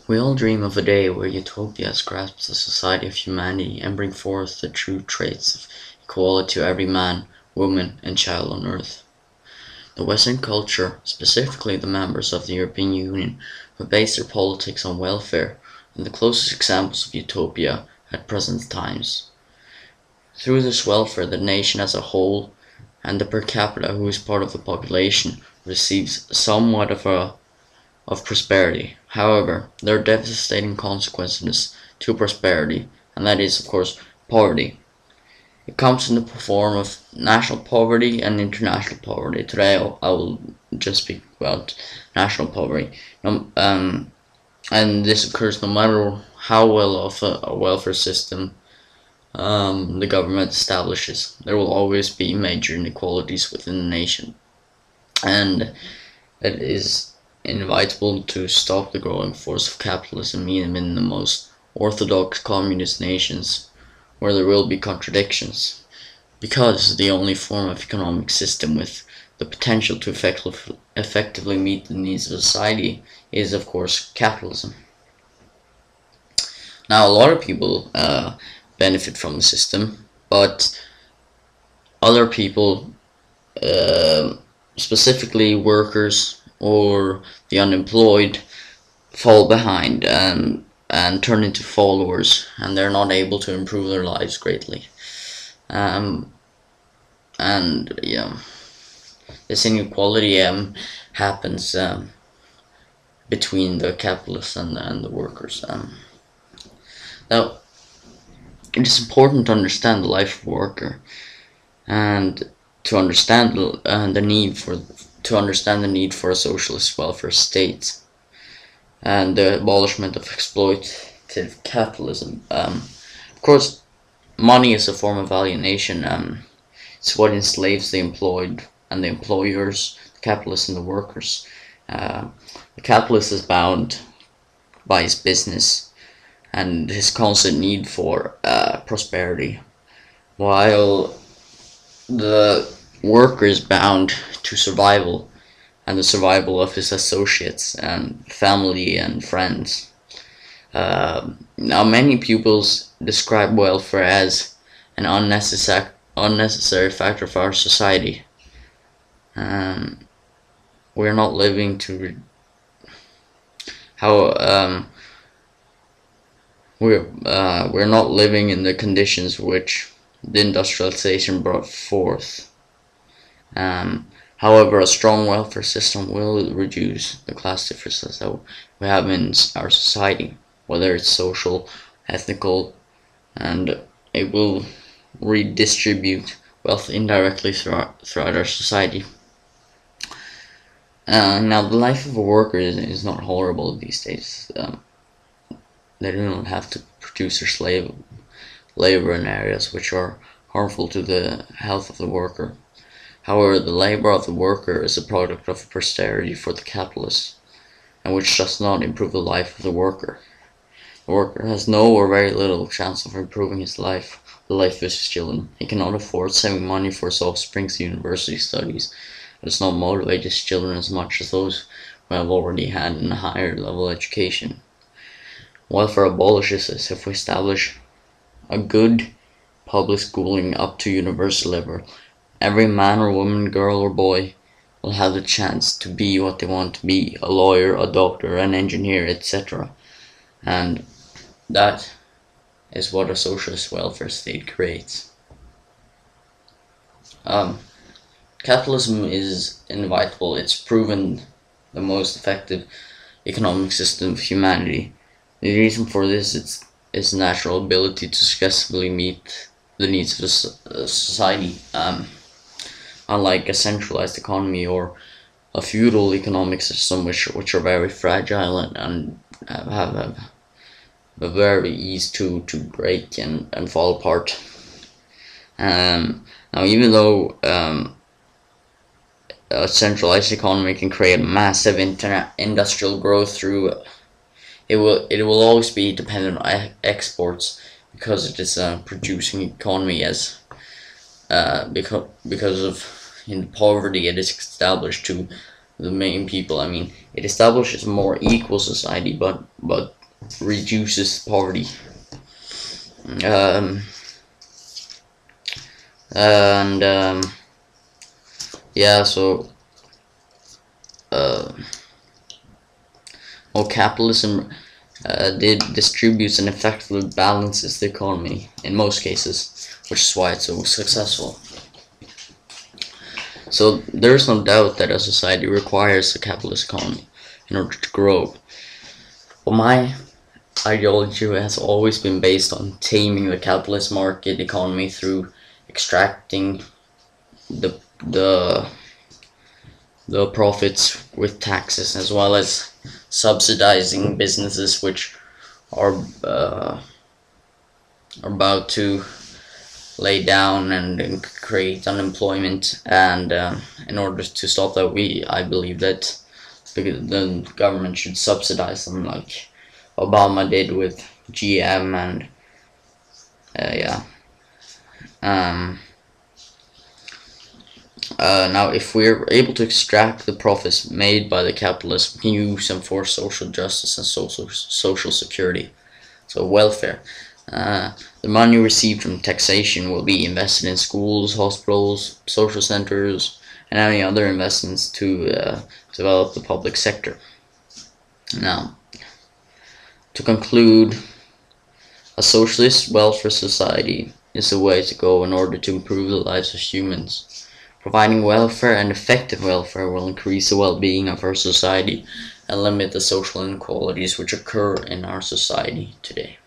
We all dream of a day where utopia grasps the society of humanity and bring forth the true traits of equality to every man, woman, and child on earth. The Western culture, specifically the members of the European Union, have based their politics on welfare and the closest examples of utopia at present times. Through this welfare, the nation as a whole and the per capita who is part of the population receives somewhat of prosperity. However, there are devastating consequences to prosperity, and that is, of course, poverty. It comes in the form of national poverty and international poverty. Today, I will just speak about national poverty. And this occurs no matter how well of a welfare system the government establishes. There will always be major inequalities within the nation, and it is inevitable to stop the growing force of capitalism even in the most orthodox communist nations, where there will be contradictions, because the only form of economic system with the potential to effectively meet the needs of society is, of course, capitalism. Now, a lot of people benefit from the system, but other people, specifically workers or the unemployed, fall behind and turn into followers, and they're not able to improve their lives greatly. And yeah, this inequality happens between the capitalists and the workers. Now, it is important to understand the life of a worker, and to understand the need for a socialist welfare state and the abolishment of exploitative capitalism. Of course, money is a form of alienation. It's what enslaves the employed and the employers, the capitalists and the workers. The capitalist is bound by his business and his constant need for prosperity, while the worker is bound to survival and the survival of his associates and family and friends. Now, many pupils describe welfare as an unnecessary factor for our society. We're not living to we're not living in the conditions which the industrialization brought forth. However, a strong welfare system will reduce the class differences that we have in our society, whether it's social, ethnical, and it will redistribute wealth indirectly throughout our society. Now, the life of a worker is not horrible these days. They do not have to produce their slave labor in areas which are harmful to the health of the worker. However, the labor of the worker is a product of posterity for the capitalist, and which does not improve the life of the worker. The worker has no or very little chance of improving his life, the life of his children. He cannot afford saving money for his offspring's university studies. It does not motivate his children as much as those who have already had a higher level education. Welfare abolishes this if we establish a good public schooling up to university level. Every man or woman, girl or boy will have the chance to be what they want to be: a lawyer, a doctor, an engineer, etc. And that is what a socialist welfare state creates. Capitalism is inevitable. It's proven the most effective economic system of humanity. The reason for this is its natural ability to successfully meet the needs of the society. Unlike a centralized economy or a feudal economic system, which are very fragile and have a very easy to break and fall apart. Now, even though a centralized economy can create massive industrial growth through it will always be dependent on exports, because it is a producing economy, as because of in poverty it is established to the main people. I mean, it establishes a more equal society, but reduces poverty. Um, and yeah, so well, capitalism distributes and effectively balances the economy in most cases, which is why it's so successful. So there's no doubt that a society requires a capitalist economy in order to grow. But my ideology has always been based on taming the capitalist market economy through extracting the the the profits with taxes, as well as subsidizing businesses which are about to lay down and create unemployment. And in order to stop that, I believe that the government should subsidize them, like Obama did with GM. And yeah. Now, if we're able to extract the profits made by the capitalists, we can use them for social justice and social security, so welfare. The money received from taxation will be invested in schools, hospitals, social centers, and any other investments to develop the public sector. Now, to conclude, a socialist welfare society is the way to go in order to improve the lives of humans. Providing welfare and effective welfare will increase the well-being of our society and limit the social inequalities which occur in our society today.